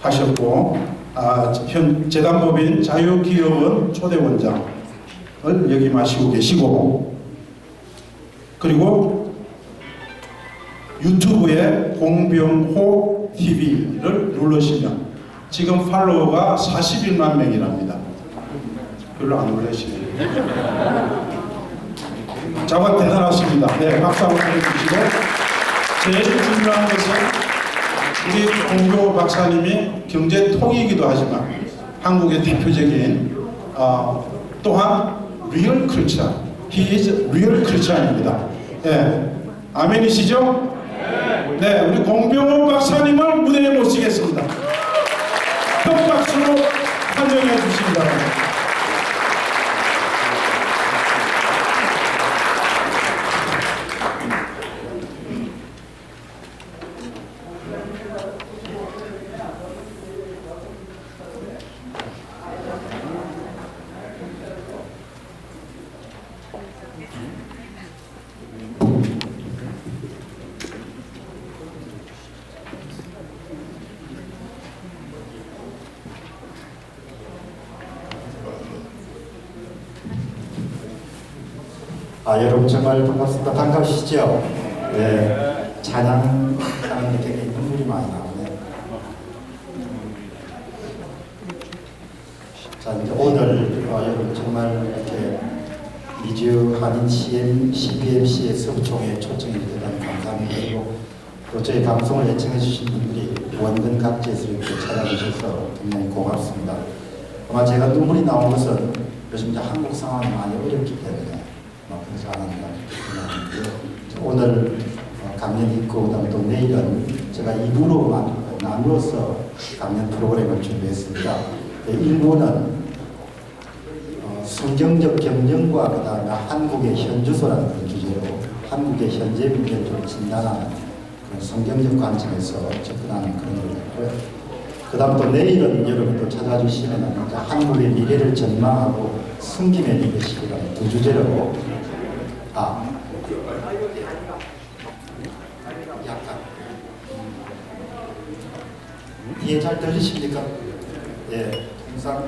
하셨고, 현 재단법인 자유기업원 초대원장을 역임하시고 계시고, 그리고 유튜브에 공병호 TV를 누르시면 지금 팔로워가 41만 명이랍니다. 별로 안 놀라시네요. 정말 대단하십니다. 네, 박수 한번 보내주시고, 제일 중요한 것은 우리 공교 박사님이 경제통이기도 하지만 한국의 대표적인 또한 리얼 크리스찬, He is real Christian입니다. 네, 아멘이시죠? 네, 우리 공병호 박사님을 무대에 모시겠습니다. 큰 박수로 환영해 주시기 바랍니다. 여러분 정말 반갑습니다. 반가우시죠? 네, 찬양하는데 굉장히 눈물이 많이 나오네요. 자, 이제 오늘 여러분 정말 이렇게 미주 한인 CBMC의 소총에 초청해 주셔서 감사합니다. 그리고 또 저희 방송을 예청해 주신 분들이 원근 각지에서 이렇게 찾아주셔서 굉장히 고맙습니다. 아마 제가 눈물이 나온 것은 요즘 이제 한국 상황이 많이 어렵기 때문에 그래서 오늘 강연 있고 그다음에 또 내일은 제가 2부로 나누어서 강연 프로그램을 준비했습니다. 1부는 성경적 경영과 그다음에 한국의 현주소라는 그런 주제로 한국의 현재 문제를 좀 진단하는 그런 성경적 관점에서 접근하는 그런 걸 했고요. 그다음 또 내일은 여러분도 찾아주시면 한국의 미래를 전망하고 숨김의 리더십이라는 두 주제로 약간 이해 잘 들리십니까? 예, 항상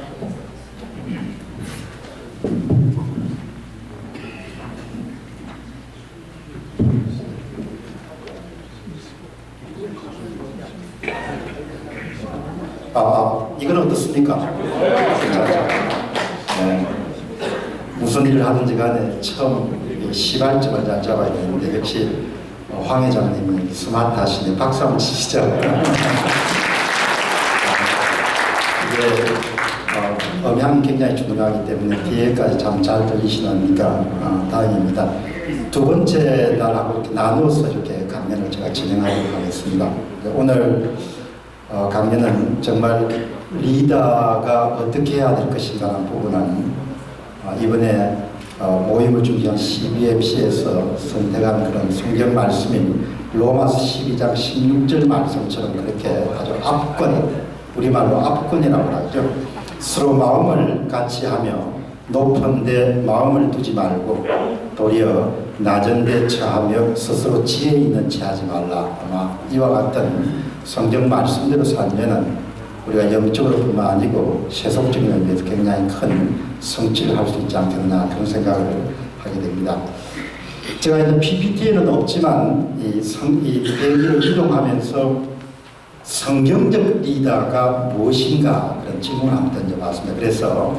이건 어떻습니까? 네. 무슨 일을 하든지 간에 처음 시발점을 잘 잡아야 되는데 역시 황 회장님은 스마트하시네. 박수 한번 치시죠. 이게 음향이 굉장히 중요하기 때문에 뒤에까지 참 잘 들리시니까 다행입니다. 두 번째 날하고 이렇게 나누어서 이렇게 강연을 제가 진행하도록 하겠습니다. 오늘 강연은 정말 리더가 어떻게 해야 될 것인가라는 부분은 이번에 모임을 준비한 CBMC에서 선택한 그런 성경 말씀인 로마서 12장 16절 말씀처럼 그렇게 아주 압권, 우리말로 압권이라고 하죠. 서로 마음을 같이 하며 높은 데 마음을 두지 말고 도리어 낮은 데 처하며 스스로 지혜 있는 체 하지 말라. 아마 이와 같은 성경 말씀대로 살면은 우리가 영적으로 뿐만 아니고 세속적인 의미에서 굉장히 큰 성취를 할 수 있지 않겠나 그런 생각을 하게 됩니다. 제가 이제 PPT에는 없지만 이 대기를 이동하면서 성경적 리더가 무엇인가 그런 질문을 한번 던져봤습니다. 그래서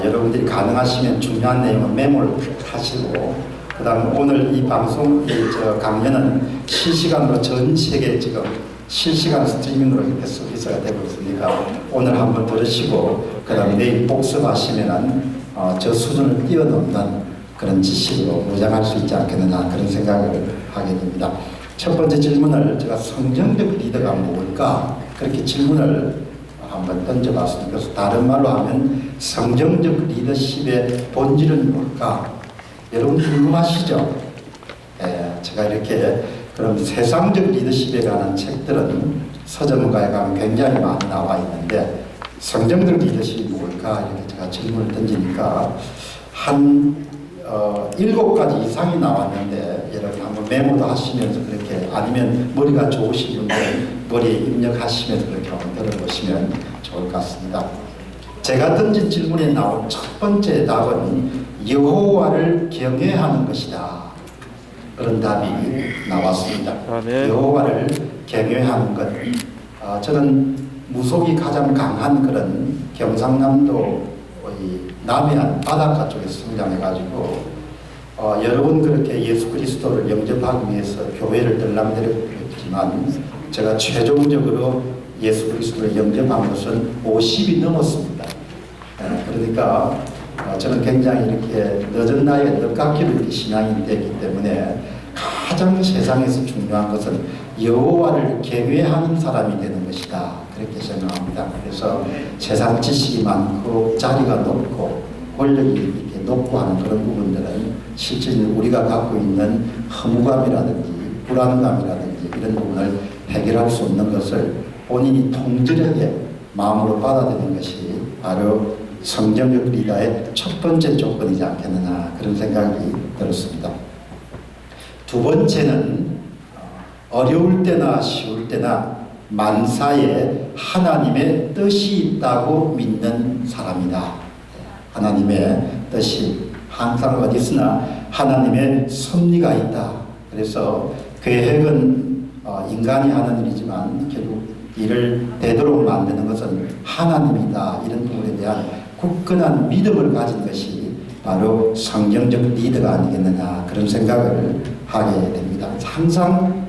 여러분들이 가능하시면 중요한 내용은 메모를 하시고 그 다음에 오늘 이 방송, 강연은 실시간으로 전 세계 지금 실시간 스트리밍으로 이렇게 서비스가 되고 있으니까 오늘 한번 들으시고 그 다음에 내일 복습하시면은 저 수준을 뛰어넘는 그런 지식으로 무장할 수 있지 않겠느냐 그런 생각을 하게 됩니다. 첫 번째 질문을 제가 성경적 리더가 뭘까 그렇게 질문을 한번 던져봤습니다. 그래서 다른 말로 하면 성경적 리더십의 본질은 뭘까? 여러분 궁금하시죠? 제가 이렇게 그럼 세상적 리더십에 관한 책들은 서점가에 가면 굉장히 많이 나와 있는데 성경적 리더십이 뭘까? 이렇게 제가 질문을 던지니까 한 7가지 이상이 나왔는데 여러분 한번 메모도 하시면서 그렇게 아니면 머리가 좋으신 분들 머리에 입력하시면서 그렇게 한번 들어보시면 좋을 것 같습니다. 제가 던진 질문에 나온 첫 번째 답은 여호와를 경외하는 것이다. 그런 답이 나왔습니다. 네. 여호와를 경외하는 것. 저는 무속이 가장 강한 그런 경상남도 남해안 바닷가 쪽에 성장해가지고 여러 번 그렇게 예수 그리스도를 영접하기 위해서 교회를 들락거렸지만 제가 최종적으로 예수 그리스도를 영접한 것은 50이 넘었습니다. 그러니까 저는 굉장히 이렇게 늦은 나이에 늦깎이로 이렇게 신앙이 되기 때문에 가장 세상에서 중요한 것은 여호와를 경외하는 사람이 되는 것이다. 그렇게 생각합니다. 그래서 세상 지식이 많고 자리가 높고 권력이 이렇게 높고 하는 그런 부분들은 실질적으로 우리가 갖고 있는 허무감이라든지 불안감이라든지 이런 부분을 해결할 수 없는 것을 본인이 통절하게 마음으로 받아들이는 것이 바로 성경적 리더의 첫 번째 조건이지 않겠느냐 그런 생각이 들었습니다. 두 번째는 어려울 때나 쉬울 때나 만사에 하나님의 뜻이 있다고 믿는 사람이다. 하나님의 뜻이 항상 어디서나 하나님의 섭리가 있다. 그래서 계획은 인간이 하는 일이지만 결국 이를 되도록 만드는 것은 하나님이다. 이런 부분에 대한 굳건한 믿음을 가진 것이 바로 성경적 리더가 아니겠느냐 그런 생각을 하게 됩니다. 항상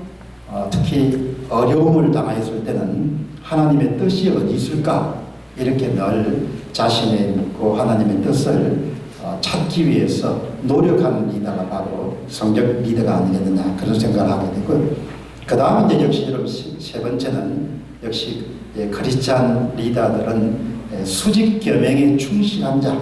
특히 어려움을 당했을 때는 하나님의 뜻이 어디 있을까 이렇게 늘 자신에 묻고 하나님의 뜻을 찾기 위해서 노력하는 리더가 바로 성경 리더가 아니겠느냐 그런 생각을 하게 되고요. 그 다음 이제 역시 여러분 세 번째는 역시 크리스찬 리더들은 수직 계명에 충실한 자,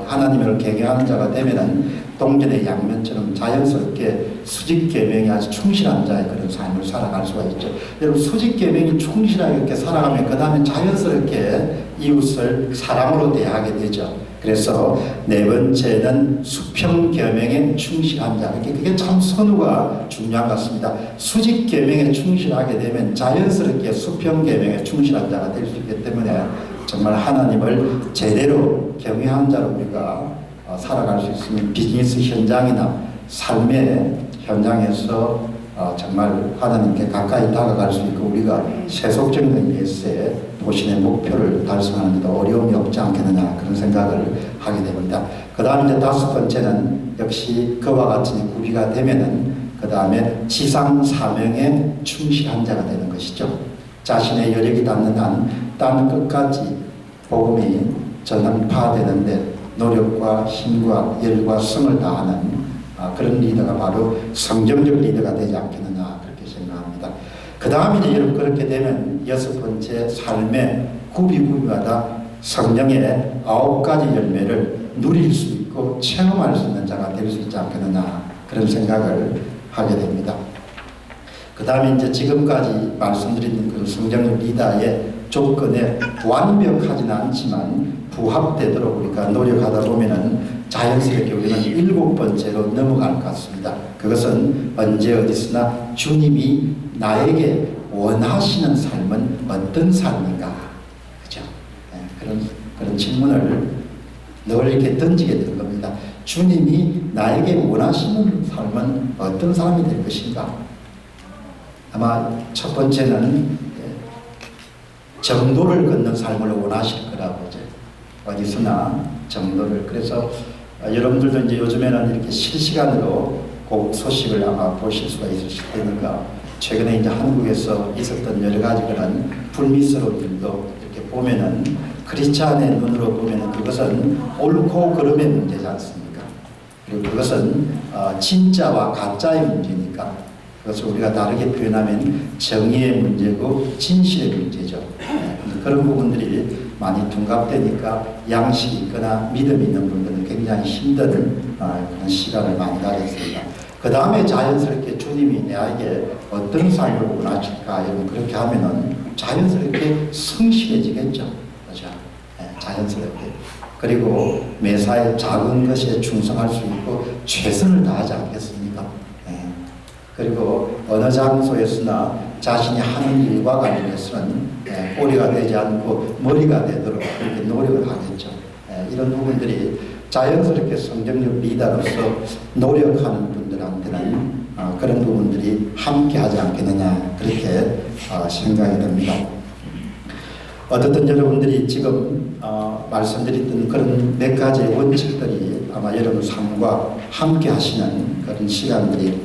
하나님을 경외하는 자가 되면은 동전의 양면처럼 자연스럽게 수직 계명에 아주 충실한 자의 그런 삶을 살아갈 수가 있죠. 여러분 수직 계명이 충실하게 이렇게 살아가면 그 다음에 자연스럽게 이웃을 사랑으로 대하게 되죠. 그래서 네 번째는 수평 계명에 충실한 자. 그게 참 선우가 중요한 것 같습니다. 수직 계명에 충실하게 되면 자연스럽게 수평 계명에 충실한 자가 될 수 있기 때문에 정말 하나님을 제대로 경외하는 자로 우리가 살아갈 수 있으면 비즈니스 현장이나 삶의 현장에서 정말 하나님께 가까이 다가갈 수 있고 우리가 세속적인 의미에서의 도신의 목표를 달성하는 데도 어려움이 없지 않겠느냐 그런 생각을 하게 됩니다. 그 다음 이제 다섯 번째는 역시 그와 같은 구비가 되면은 그 다음에 지상 사명에 충실한 자가 되는 것이죠. 자신의 여력이 닿는 한 땅 끝까지 복음이 전파되는데 노력과 힘과 열과 성을 다하는 그런 리더가 바로 성경적 리더가 되지 않겠느냐 그렇게 생각합니다. 그 다음에 이제 여러분 그렇게 되면 여섯 번째 삶의 구비구비마다 성령의 9가지 열매를 누릴 수 있고 체험할 수 있는 자가 될 수 있지 않겠느냐 그런 생각을 하게 됩니다. 그 다음에 이제 지금까지 말씀드린 그 성경적 리더의 조건에 완벽하지는 않지만 부합되도록 우리가 노력하다 보면은 자연스럽게 우리는 7번째로 넘어갈 것 같습니다. 그것은 언제 어디서나 주님이 나에게 원하시는 삶은 어떤 삶인가? 그죠? 그런 질문을 늘 이렇게 던지게 되는 겁니다. 주님이 나에게 원하시는 삶은 어떤 삶이 될 것인가? 아마 첫 번째는 정도를 걷는 삶을 원하실 거라고 이제 어디서나 정도를. 그래서 여러분들도 이제 요즘에는 이렇게 실시간으로 그 소식을 아마 보실 수가 있으실 테니까 최근에 이제 한국에서 있었던 여러 가지 그런 불미스러운 일도 이렇게 보면은 크리스찬의 눈으로 보면은 그것은 옳고 그름의 문제지 않습니까? 그리고 그것은 진짜와 가짜의 문제니까 그것을 우리가 다르게 표현하면 정의의 문제고 진실의 문제죠. 그런 부분들이 많이 둔갑되니까 양식이 있거나 믿음이 있는 분들은 굉장히 힘든 그런 시간을 많이 가졌습니다. 그 다음에 자연스럽게 주님이 나에게 어떤 삶을 원하실까 여러분 그렇게 하면은 자연스럽게 성실해지겠죠. 그렇죠? 자연스럽게. 그리고 매사에 작은 것에 충성할 수 있고 최선을 다하지 않겠습니까? 그리고 어느 장소에서나 자신이 하는 일과 관련해서는 꼬리가 되지 않고 머리가 되도록 그렇게 노력을 하겠죠. 이런 부분들이 자연스럽게 성경적 리더로서 노력하는 분들한테는 그런 부분들이 함께 하지 않겠느냐 그렇게 생각이 됩니다. 어떻든 여러분들이 지금 말씀드렸던 그런 몇 가지의 원칙들이 아마 여러분 삶과 함께 하시는 그런 시간들이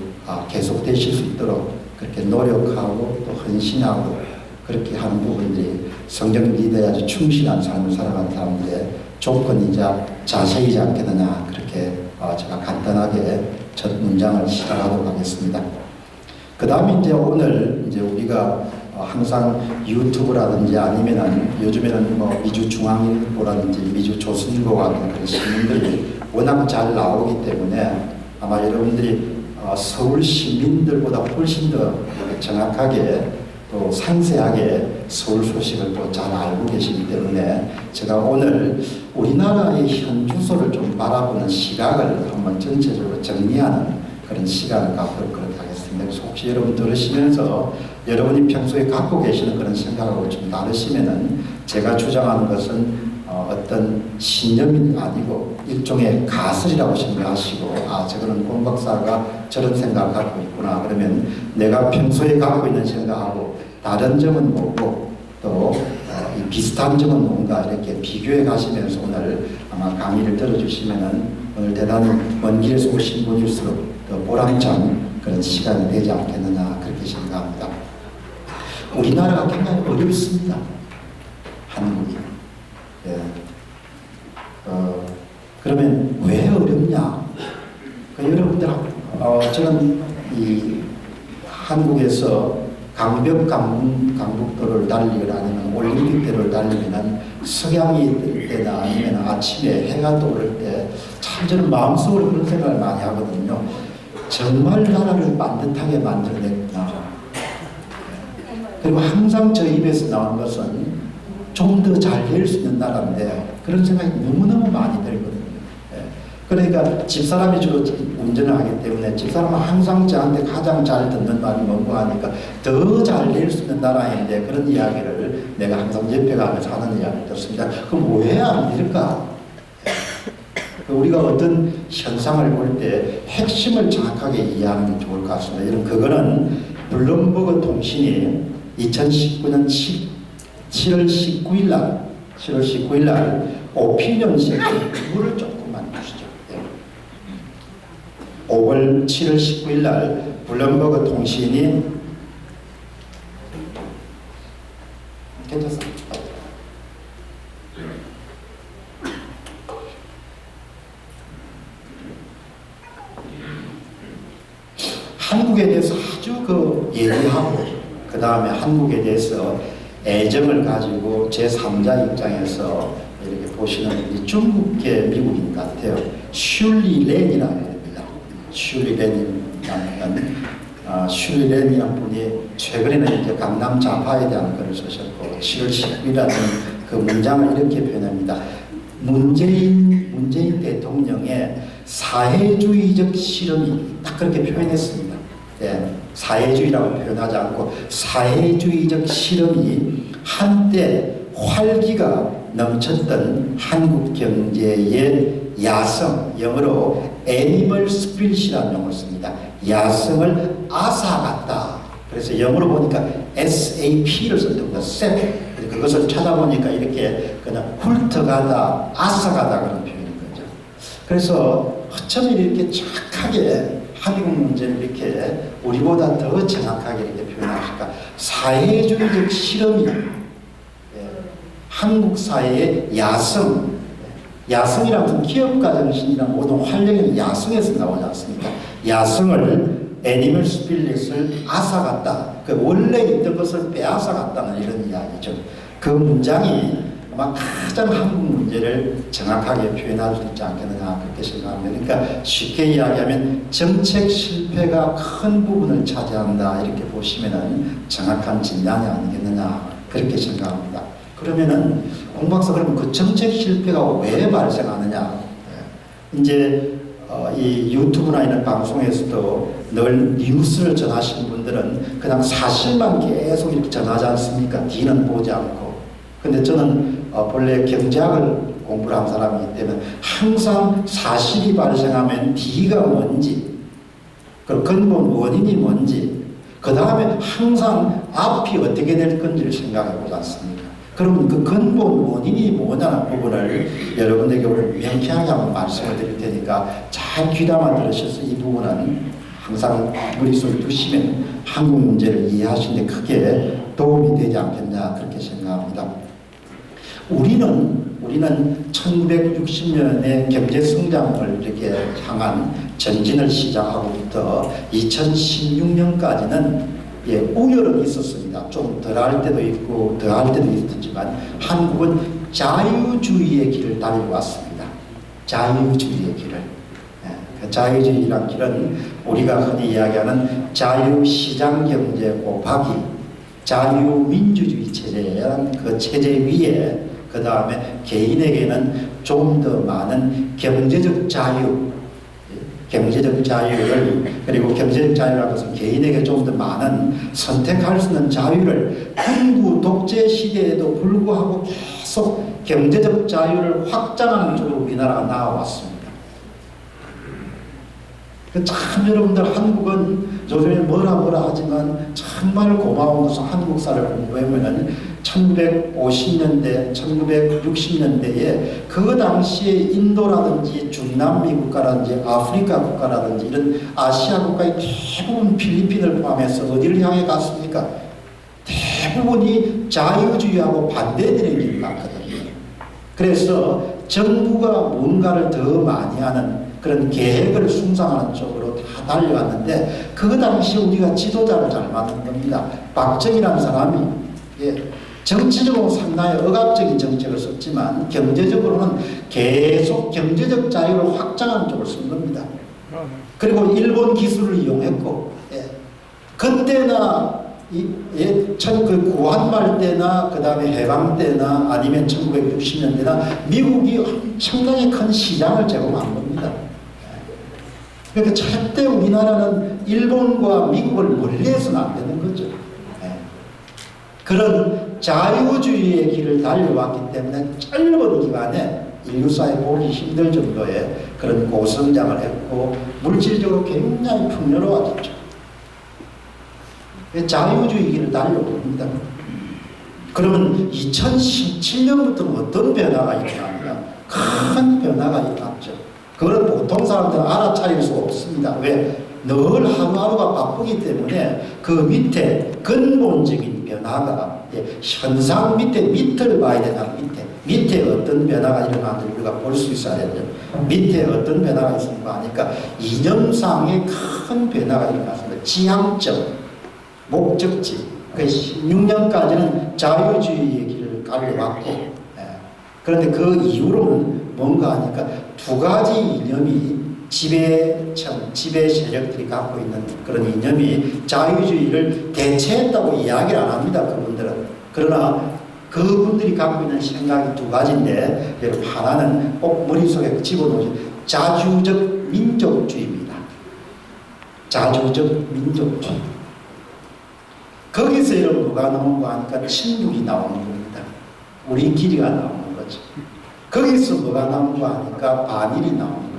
계속 되실 수 있도록 그렇게 노력하고 또 헌신하고 그렇게 하는 부분들이 성경 리더에 아주 충실한 삶을 살아가는 사람들의 조건이자 자세이지 않겠느냐 그렇게 제가 간단하게 첫 문장을 시작하도록 하겠습니다. 그 다음에 이제 오늘 이제 우리가 항상 유튜브라든지 아니면은 요즘에는 뭐 미주중앙일보라든지 미주조선일보 같은 그런 신문들이 워낙 잘 나오기 때문에 아마 여러분들이 서울 시민들보다 훨씬 더 정확하게 또 상세하게 서울 소식을 또 잘 알고 계시기 때문에 제가 오늘 우리나라의 현 주소를 좀 바라보는 시각을 한번 전체적으로 정리하는 그런 시간을 갖도록 그렇게 하겠습니다. 그래서 혹시 여러분 들으시면서 여러분이 평소에 갖고 계시는 그런 생각하고 좀 다르시면은 제가 주장하는 것은 어떤 신념이 아니고 일종의 가설이라고 생각하시고 저거는 권 박사가 저런 생각을 갖고 있구나 그러면 내가 평소에 갖고 있는 생각하고 다른 점은 뭐고 또 비슷한 점은 뭔가 이렇게 비교해 가시면서 오늘 아마 강의를 들어주시면은 오늘 대단히 먼 길에서 오신 분일수록 더 보람찬 그런 시간이 되지 않겠느냐 그렇게 생각합니다. 우리나라가 굉장히 어렵습니다. 한국이. 그러면 왜 어렵냐? 여러분들, 저는 이 한국에서 강북도를 달리거나 아니면 올림픽대로를 달리면 석양이 뜰 때나 아니면 아침에 해가 떠오를 때 참 저는 마음속으로 그런 생각을 많이 하거든요. 정말 나라를 반듯하게 만들어냈구나. 그리고 항상 저 입에서 나오는 것은 좀 더 잘 될 수 있는 나라인데 그런 생각이 너무너무 많이 들거든요. 그러니까 집사람이 주로 운전을 하기 때문에 집사람은 항상 저한테 가장 잘 듣는 말이 뭔고 하니까 더 잘 될 수 있는 나라인데 그런 이야기를 내가 항상 옆에 가면서 하는 이야기를 듣습니다. 그럼 왜 안 될까? 우리가 어떤 현상을 볼 때 핵심을 정확하게 이해하는 게 좋을 것 같습니다. 여러분 그거는 블룸버그 통신이 2019년 7월 19일 날 오피니언 섹션 그거를 조금만 보시죠. 7월 19일 날 블룸버그 통신이 괜찮습니다. 한국에 대해서 아주 얘기하고 그 다음에 한국에 대해서 애정을 가지고 제3자 입장에서 이렇게 보시는 분이 중국계 미국인 같아요. 슐리 렌이라고 합니다. 슐리 렌이라는 분이 최근에는 이제 강남 좌파에 대한 글을 쓰셨고 7월 10일이라는 그 문장을 이렇게 표현합니다. 문재인 대통령의 사회주의적 실험이 딱 그렇게 표현했습니다. 사회주의라고 표현하지 않고 사회주의적 실험이 한때 활기가 넘쳤던 한국 경제의 야성, 영어로 애니멀 스피릿이라는 용어를 씁니다. 야성을 앗아갔다. 그래서 영어로 보니까 SAP를 썼습니다. SAP. 그것을 찾아보니까 이렇게 그냥 훑어가다, 앗아가다 그런 표현인 거죠. 그래서 어쩜 이렇게 착하게 한국 문제를 이렇게 우리보다 더 정확하게 이렇게 표현하실까? 사회주의적 실험이 한국 사회의 야성이라는 것은 기업가 정신이란 모든 활력의 야성에서 나오지 않습니까? 야성을 애니멀 스피릿을 앗아갔다. 원래 있던 것을 빼앗아갔다는 이런 이야기죠. 그 문장이 아마 가장 한국 문제를 정확하게 표현할 수 있지 않겠느냐 그렇게 생각합니다. 그러니까 쉽게 이야기하면 정책 실패가 큰 부분을 차지한다 이렇게 보시면은 정확한 진단이 아니겠느냐 그렇게 생각합니다. 그러면은 공 박사 그러면 그 정책 실패가 왜 발생하느냐? 이제 이 유튜브나 이런 방송에서도 늘 뉴스를 전하시는 분들은 그냥 사실만 계속 이렇게 전하지 않습니까? 뒤는 보지 않고. 근데 저는 본래 경제학을 공부를 한 사람이기 때문에 항상 사실이 발생하면 뒤가 뭔지, 그 근본 원인이 뭔지, 그 다음에 항상 앞이 어떻게 될 건지를 생각해 보지 않습니까? 그러면 그 근본 원인이 뭐냐는 부분을 여러분에게 오늘 명쾌하게 한번 말씀을 드릴 테니까 잘 귀담아 들으셔서 이 부분은 항상 머릿속에 두시면 한국 문제를 이해하시는 데 크게 도움이 되지 않겠냐 그렇게 생각합니다. 우리는 1960년에 경제성장을 이렇게 향한 전진을 시작하고부터 2016년까지는 우열은 있었습니다. 좀 덜할 때도 있고 더할 때도 있었지만 한국은 자유주의의 길을 달려왔습니다. 자유주의의 길을. 그 자유주의란 길은 우리가 흔히 이야기하는 자유시장경제 곱하기 자유민주주의 체제라는 그 체제 위에 그 다음에 개인에게는 좀 더 많은 경제적 자유를 그리고 경제적 자유라는 것은 개인에게 좀 더 많은 선택할 수 있는 자유를 군부 독재 시대에도 불구하고 계속 경제적 자유를 확장하는 쪽으로 우리나라가 나아왔습니다. 참 여러분들 한국은 요즘에 뭐라 하지만 정말 고마운 것은 한국사를 공부해보면 1950년대, 1960년대에 그 당시에 인도라든지 중남미 국가라든지 아프리카 국가라든지 이런 아시아 국가의 대부분 필리핀을 포함해서 어디를 향해 갔습니까? 대부분이 자유주의하고 반대되는 길을 갔거든요. 그래서 정부가 뭔가를 더 많이 하는 그런 계획을 숭상하는 쪽으로 다 달려갔는데 그 당시 우리가 지도자를 잘 만든 겁니다. 박정희라는 사람이 정치적으로 상당히 억압적인 정책을 썼지만 경제적으로는 계속 경제적 자유를 확장하는 쪽을 쓴 겁니다. 그리고 일본 기술을 이용했고 그때나 그 고한말 때나 그 다음에 해방 때나 아니면 1960년대나 미국이 엄청나게 큰 시장을 제공한 겁니다. 그러니까 절대 우리나라는 일본과 미국을 멀리해서는 안 되는 거죠. 그런 자유주의의 길을 달려왔기 때문에 짧은 기간에 인류사에 보기 힘들 정도의 그런 고성장을 했고 물질적으로 굉장히 풍요로워졌죠. 자유주의 길을 달려옵니다. 그러면 2017년부터는 어떤 변화가 일어나느냐? 큰 변화가 일어났죠. 그걸 보통 사람들은 알아차릴 수 없습니다. 왜? 늘 하루하루가 바쁘기 때문에 그 밑에 근본적인 변화가 현상 밑을 봐야 되나 밑에 어떤 변화가 일어나는지 우리가 볼 수 있어야 되죠. 밑에 어떤 변화가 있습니까 하니까 이념상의 큰 변화가 일어났습니다. 지향점, 목적지. 그 16년까지는 자유주의의 길을 가려왔고 그런데 그 이후로는 뭔가 하니까 두 가지 이념이 지배층, 지배 세력들이 갖고 있는 그런 이념이 자유주의를 대체했다고 이야기를 안 합니다. 그분들은. 그러나 그분들이 갖고 있는 생각이 두 가지인데 여러분 하나는 꼭 머릿속에 집어넣으세요. 자주적 민족주의입니다. 자주적 민족주의. 거기서 여러분 뭐가 나오는 거 하니까 친북이 나오는 겁니다. 우리끼리가 나오는 거죠. 거기서 뭐가 나오는 거 하니까 반일이 나오는 겁니다.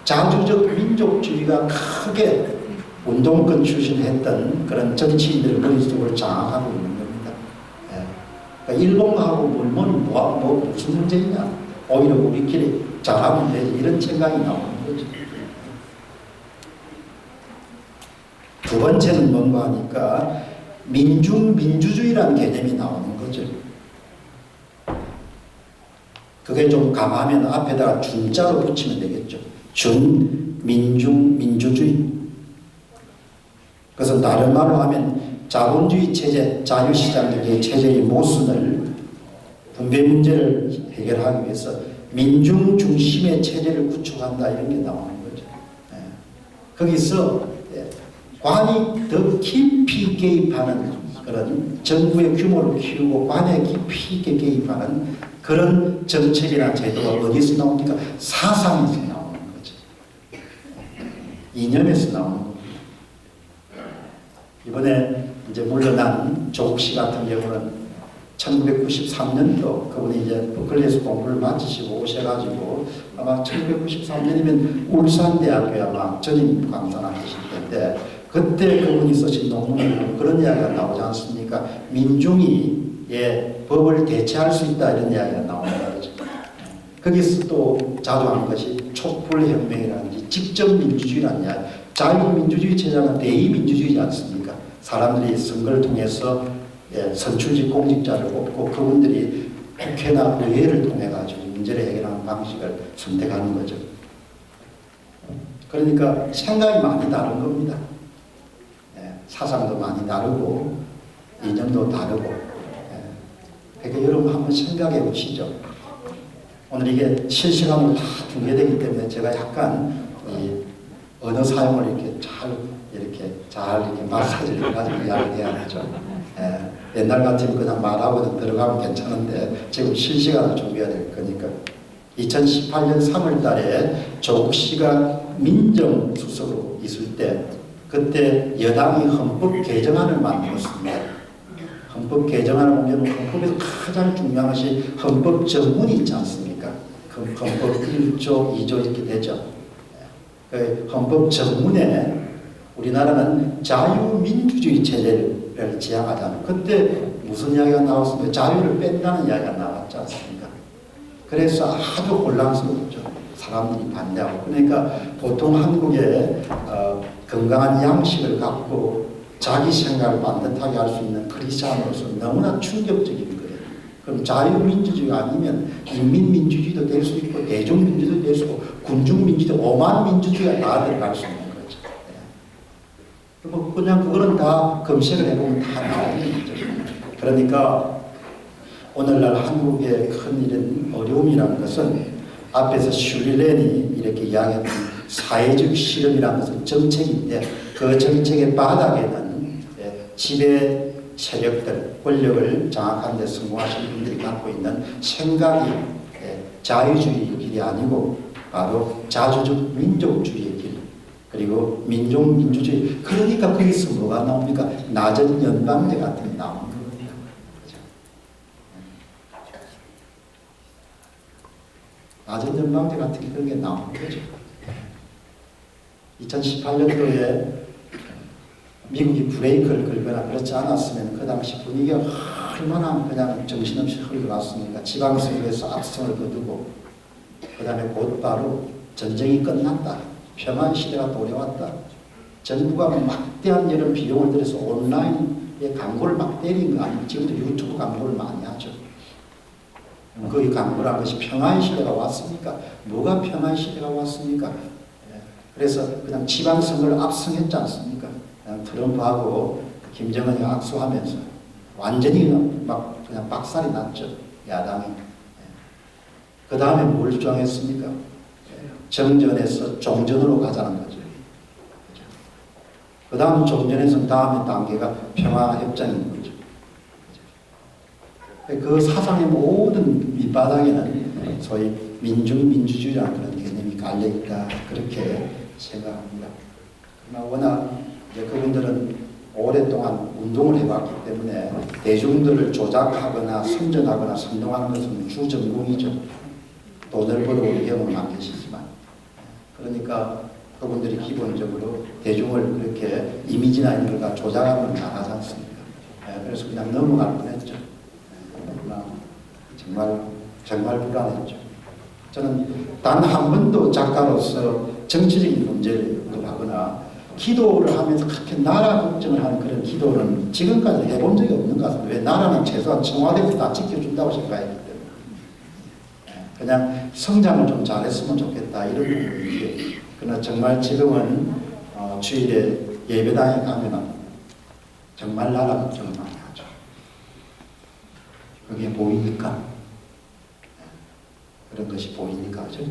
자주적 민족주의가 크게 운동권 출신했던 그런 정치인들의 머릿속을 장악하고 있는 겁니다. 그러니까 일본하고 물론 무슨 문제냐? 오히려 우리끼리 잘하면 되지 이런 생각이 나오는 거죠. 두 번째는 뭔가 하니까 민주주의라는 개념이 나오는 거죠. 그게 좀 감하면 앞에다가 준자로 붙이면 되겠죠. 민주주의. 그래서 다른 말로 하면 자본주의 체제, 자유시장의 체제의 모순을 분배 문제를 해결하기 위해서 민중 중심의 체제를 구축한다 이런 게 나오는 거죠. 거기서 관이 더 깊이 개입하는 그런 정부의 규모를 키우고 관에 깊이 있게 개입하는 그런 정책이나 제도가 어디서 나옵니까? 사상에서 나오는 거죠. 이념에서 나오는 겁니다. 이번에 이제 물러난 조국 씨 같은 경우는 1993년도 그분이 이제 버클리에서 공부를 마치시고 오셔가지고 아마 1993년이면 울산대학교에 아마 전임 강사나 하실 텐데 그때 그분이 쓰신 논문에 보면 그런 이야기가 나오지 않습니까? 민중이 법을 대체할 수 있다 이런 이야기가 나오는 거죠. 거기서 또 자주 하는 것이 촛불혁명이라든지 직접민주주의라는 이야기. 자유민주주의 체제는 대의민주주의지 않습니까? 사람들이 선거를 통해서 선출직 공직자를 뽑고 그분들이 국회나 의회를 통해 가지고 문제를 해결하는 방식을 선택하는 거죠. 그러니까 생각이 많이 다른 겁니다. 사상도 많이 다르고 이념도 다르고. 그러니까 여러분 한번 생각해 보시죠. 오늘 이게 실시간으로 다 중계되기 때문에 제가 약간 이 언어 사용을 이렇게 잘 마사지를 해가지고 이야기해야 하죠. 옛날 같으면 그냥 말하고 들어가면 괜찮은데 지금 실시간으로 준비해야 될 거니까 2018년 3월 달에 조국 씨가 민정수석으로 있을 때 그때 여당이 헌법 개정안을 만들었습니다. 헌법 개정안을 보면 헌법에서 가장 중요한 것이 헌법 정문이 있지 않습니까? 헌법 1조, 2조 이렇게 되죠. 그 헌법 정문에 우리나라는 자유민주주의 체제를 지향하자는 그때 무슨 이야기가 나왔습니까? 자유를 뺀다는 이야기가 나왔지 않습니까? 그래서 아주 혼란스럽죠. 사람들이 반대하고. 그러니까 보통 한국에 건강한 양식을 갖고 자기 생각을 반듯하게 할 수 있는 크리스찬으로서 너무나 충격적인 거예요. 그럼 자유민주주의가 아니면 인민민주주의도 될 수 있고 대중민주주의도 될 수 있고 군중민주주의, 오만민주주의가 다 들어갈 수 있는 거죠. 뭐 그냥 그거는 다 검색을 해보면 다 나오는 거죠. 그러니까 오늘날 한국의 큰 이런 어려움이라는 것은 앞에서 슐리렌이 이렇게 이야기했던 사회적 실험이라는 것은 정책인데 그 정책의 바닥에는 지배 세력들, 권력을 장악하는 데 성공하신 분들이 갖고 있는 생각이 자유주의의 길이 아니고 바로 자주적 민족주의의 길 그리고 민족민주주의. 그러니까 거기서 뭐가 나옵니까? 낮은 연방제 같은 게 나오는 겁니다. 낮은 연방제 같은 게 그런 게 나오는 거죠. 2018년도에 미국이 브레이크를 걸거나 그렇지 않았으면 그 당시 분위기가 얼마나 그냥 정신없이 흘러갔습니까? 지방선거에서 압승을 거두고 그 다음에 곧바로 전쟁이 끝났다. 평화의 시대가 도래왔다. 정부가 막대한 이런 비용을 들여서 온라인에 광고를 막 때린 거 아니에요. 지금도 유튜브 광고를 많이 하죠. 그 광고란 것이 평화의 시대가 왔습니까? 뭐가 평화의 시대가 왔습니까? 그래서 그냥 지방선거를 압승했지 않습니까? 그냥 트럼프하고 김정은이 악수하면서 완전히 그냥 박살이 났죠. 야당이. 그 다음에 뭘 주장했습니까? 정전에서 종전으로 가자는 거죠. 그 다음 종전에서 다음에 단계가 평화협정인 거죠. 그 사상의 모든 밑바닥에는 소위 민중민주주의라는 그런 개념이 깔려있다. 그렇게 생각합니다. 그러나 워낙 이제 그분들은 오랫동안 운동을 해왔기 때문에 대중들을 조작하거나 선전하거나 선동하는 것은 주전공이죠. 돈을 벌어오는 경험은 안 계시지만. 그러니까 그분들이 기본적으로 대중을 그렇게 이미지나 이런 걸 조작하면 잘하지 않습니까? 그래서 그냥 넘어갈 뻔했죠. 그러나 정말 불안했죠. 저는 단 한 번도 작가로서 정치적인 문제를 하거나 기도를 하면서 그렇게 나라 걱정을 하는 그런 기도는 지금까지 해본 적이 없는 것 같습니다. 왜? 나라는 최소한 청와대에서 다 지켜준다고 생각했기 때문에. 그냥 성장을 좀 잘했으면 좋겠다 이런 부분인데 그러나 정말 지금은 주일에 예배당에 가면 정말 나라 걱정을 많이 하죠. 그게 보이니까 그런 것이 보이니까 그죠?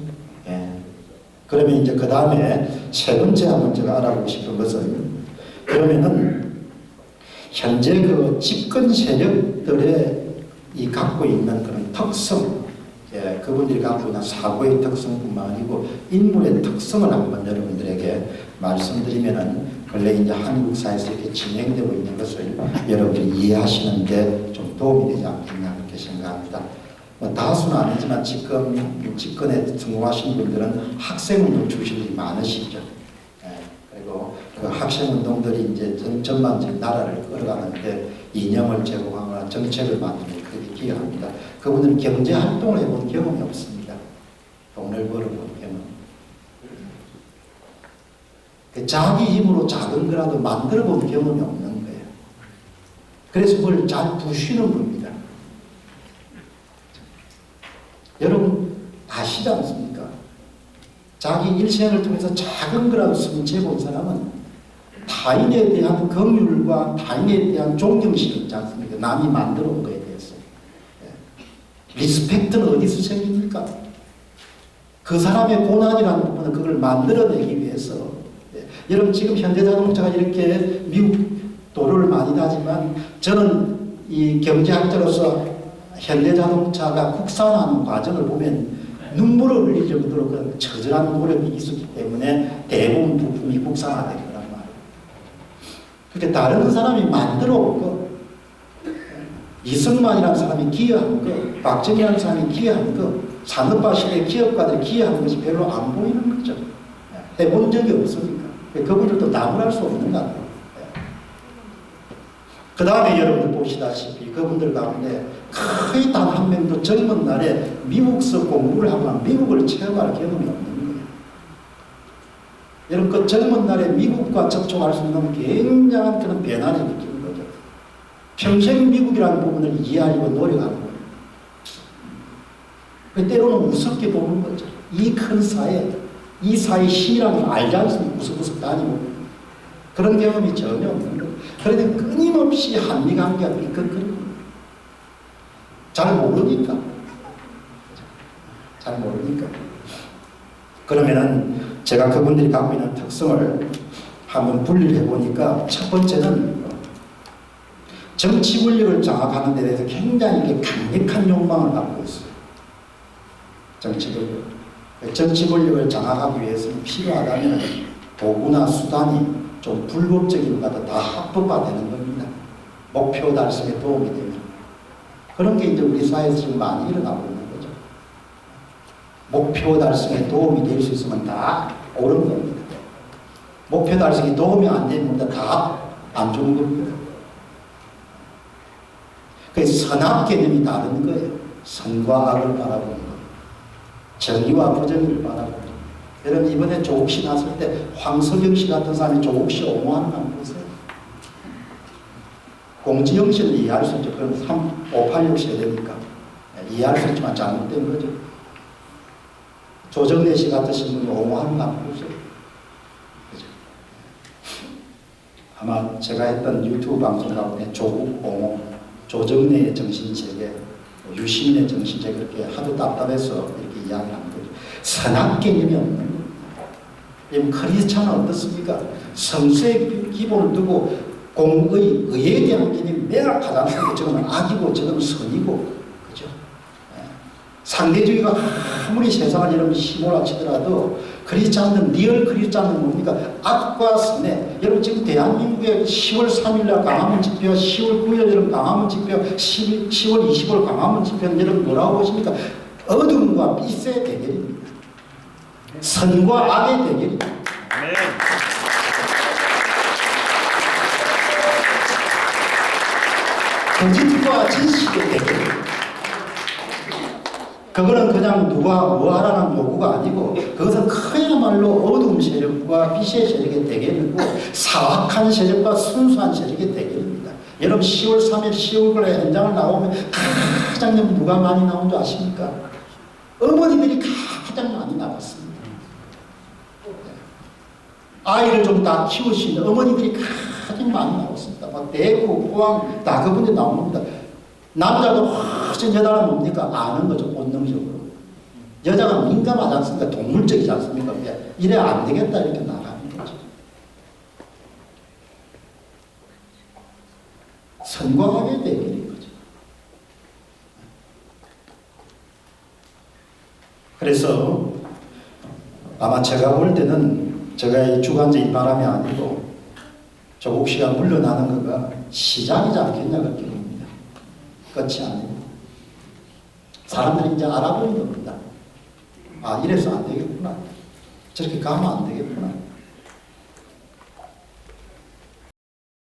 그러면 이제 그 다음에 세 번째 한번 제가 알아보고 싶은 것은 그러면은 현재 그 집권 세력들의 이 갖고 있는 그런 특성, 예, 그분들이 갖고 있는 사고의 특성뿐만 아니고 인물의 특성을 한번 여러분들에게 말씀드리면은 원래 이제 한국 사회에서 이렇게 진행되고 있는 것을 여러분들이 이해하시는데 좀 도움이 되지 않겠나 그렇게 생각합니다. 뭐 다수는 아니지만 지금 집권에 성공하신 분들은 학생운동 출신들이 많으시죠. 예, 그리고 그 학생운동들이 이제 전반적인 나라를 끌어가는데 이념을 제공하거나 정책을 만드는 그렇게 기여합니다. 그분들은 경제활동을 해본 경험이 없습니다. 돈을 벌어본 경험. 자기 힘으로 작은 거라도 만들어 본 경험이 없는 거예요. 그래서 그걸 잘 부시는 겁니다. 여러분 아시지 않습니까? 자기 일생을 통해서 작은 거라도 성취해 본 사람은 타인에 대한 긍휼과 타인에 대한 존경심이 있지 않습니까? 남이 만들어 온 거에 대해서. 리스펙트는 어디서 생깁니까? 그 사람의 고난이라는 부분은 그걸 만들어내기 위해서. 여러분 지금 현대자동차가 이렇게 미국 도로를 많이 다지만 저는 이 경제학자로서 현대자동차가 국산화하는 과정을 보면 눈물을 흘릴 정도로 그런 처절한 노력이 있었기 때문에 대부분 부품이 국산화된 거란 말이에요. 그렇게 다른 사람이 만들어 온 거, 이승만이라는 사람이 기여한 거, 박정희라는 사람이 기여한 거, 산업화 시대 기업가들이 기여한 것이 별로 안 보이는 거죠. 해본 적이 없으니까. 그분들도 나무랄 수 없는 것 같아요. 그 다음에 여러분들 보시다시피 그분들 가운데 거의 단 한 명도 젊은 날에 미국서 공부를 하거나 미국을 체험할 경험이 없는 거예요. 여러분 그 젊은 날에 미국과 접촉할 수 있는 굉장한 그런 변화를 느끼는 거죠. 평생 미국이라는 부분을 이해하려고 노력하는 거예요. 때로는 우습게 보는 거죠. 이 큰 사회, 이 사회의 힘이라는 걸 알지 않습니까? 우습우습 다니고 그런 경험이 전혀 없는 거예요. 그런데 끊임없이 한미관계가 삐끗거리고 잘 모르니까 그러면은 제가 그분들이 갖고 있는 특성을 한번 분리를 해보니까 첫 번째는 정치 권력을 장악하는 데 대해서 굉장히 이렇게 강력한 욕망을 갖고 있어요. 정치 권력을 장악하기 위해서는 필요하다면 도구나 수단이 좀 불법적인 것보다 다 합법화되는 겁니다. 목표 달성에 도움이 되면. 그런 게 이제 우리 사회에서 지금 많이 일어나고 있는 거죠. 목표 달성에 도움이 될 수 있으면 다 옳은 겁니다. 목표 달성에 도움이 안 되는 것보다 다 안 좋은 겁니다. 그래서 선악 개념이 다른 거예요. 선과 악을 바라보는 거. 정의와 부정의를 바라보는 거. 여러분 이번에 조국시 났을 때 황석영 씨 같은 사람이 조국시 옹호하는 거 한번 보세요. 공지영 씨는 이해할 수 있죠. 그건 586 세대니까 이해할 수 있지만 잘못된 거죠. 조정래 씨 같으신 분이 옹호하는 거 한번 보세요. 그죠? 아마 제가 했던 유튜브 방송 가운데 조국 옹호, 조정래의 정신세계, 유시민의 정신세계 그렇게 하도 답답해서 이렇게 이야기하는 거죠. 선악 개념이 없는 거예요. 크리스찬은 어떻습니까? 성수의 기본을 두고 공의, 의에 대한 개념이 매락하지 않습니까? 저거는 악이고 저거는 선이고, 그죠? 상대주의가 아무리 세상을 여러분 휘몰아치더라도 크리스찬은 리얼 크리스찬은 뭡니까? 악과 선에 여러분 지금 대한민국의 10월 3일날 광화문 집회와 10월 9일 여러분 광화문 집회 10월 20일 광화문 집회는 여러분 뭐라고 보십니까? 어둠과 빛의 대결입니다. 선과 악의 대결입니다. 거짓과 진실의 대결입니다. 그거는 그냥 누가 뭐 하라는 요구가 아니고 그것은 그야말로 어두운 세력과 빛의 세력의 대결이고 사악한 세력과 순수한 세력의 대결입니다. 여러분 10월 3일 10월 현장을 나오면 가장 누가 많이 나온 줄 아십니까? 어머니들이 가장 많이 나왔습니다. 아이를 좀 다 키우시는 어머니들이 가장 많이 나왔습니다. 막 대구, 포항 다 그분들 나옵니다. 남자도 훨씬 여자는 뭡니까? 아는 거죠. 본능적으로. 여자가 민감하지 않습니까? 동물적이지 않습니까? 이래 안 되겠다 이렇게 나가는 거죠. 성공하게 되는 거죠. 그래서 아마 제가 볼 때는 제가 이 주관적인 바람이 아니고 조국 씨가 물러나는 거가 시작이지 않겠냐 그렇게 봅니다. 끝이 아니고 사람들이 이제 알아보는 겁니다. 아 이래서 안 되겠구나. 저렇게 가면 안 되겠구나.